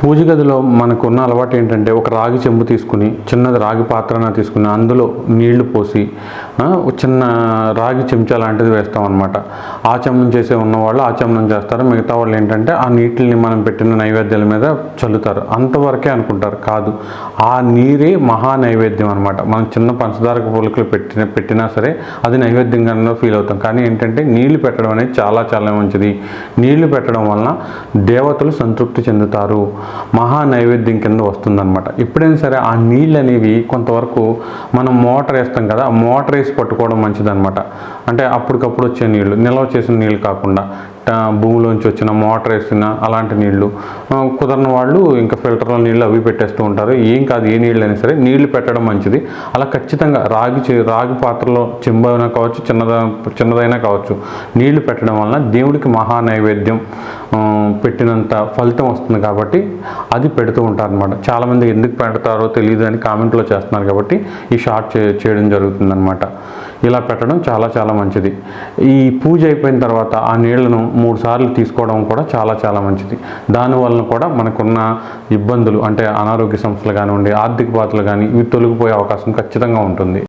పూజ గదిలో మనకున్న అలవాటు ఏంటంటే ఒక రాగి చెంబు తీసుకుని చిన్నది రాగి పాత్రన తీసుకుని అందులో నీళ్లు పోసి చిన్న రాగి చెంచా లాంటిది వేస్తాం అనమాట. ఆచమనం చేసే ఉన్నవాళ్ళు ఆచమనం చేస్తారు, మిగతా వాళ్ళు ఏంటంటే ఆ నీటిని మనం పెట్టిన నైవేద్యాల మీద చల్లుతారు. అంతవరకే అనుకుంటారు, కాదు, ఆ నీరే మహా నైవేద్యం అనమాట. మనం చిన్న పంచదార పులుకులు పెట్టినా సరే అది నైవేద్యంగా ఫీల్ అవుతాం. కానీ ఏంటంటే నీళ్లు పెట్టడం అనేది చాలా చాలా మంచిది. నీళ్లు పెట్టడం వలన దేవతలు సంతృప్తి చెందుతారు, మహా నైవేద్యం కింద వస్తుందన్నమాట. ఎప్పుడైనా సరే ఆ నీళ్ళు అనేవి కొంతవరకు మనం మోటార్ వేస్తాం కదా, ఆ మోటార్ వేసి పట్టుకోవడం మంచిదన్నమాట. అంటే అప్పటికప్పుడు వచ్చే నీళ్లు, నిల్వ చేసిన నీళ్ళు కాకుండా భూమిలోంచి వచ్చిన మోటార్ వేసిన అలాంటి నీళ్లు, కుదరని వాళ్ళు ఇంకా ఫిల్టర్ల నీళ్ళు అవి పెట్టేస్తూ ఉంటారు. ఏం కాదు, ఏ నీళ్ళు అయినా సరే నీళ్లు పెట్టడం మంచిది. అలా ఖచ్చితంగా రాగి పాత్రలో చెంబు అయినా కావచ్చు, చిన్నదైనా కావచ్చు, నీళ్లు పెట్టడం వలన దేవుడికి మహా నైవేద్యం పెట్టినంత ఫలితం వస్తుంది. కాబట్టి అది పెడుతూ ఉంటారు అనమాట. చాలామంది ఎందుకు పెడతారో తెలియదు అని కామెంట్లో చేస్తున్నారు, కాబట్టి ఈ షార్ట్ చేయడం జరుగుతుందన్నమాట. ఇలా పెట్టడం చాలా చాలా మంచిది. ఈ పూజ అయిపోయిన తర్వాత ఆ నీళ్లను 3 సార్లు తీసుకోవడం కూడా చాలా చాలా మంచిది. దానివల్ల కూడా మనకున్న ఇబ్బందులు అంటే అనారోగ్య సమస్యలు కానివ్వండి, ఆర్థిక బాధలు కానీ ఇవి తొలగిపోయే అవకాశం ఖచ్చితంగా ఉంటుంది.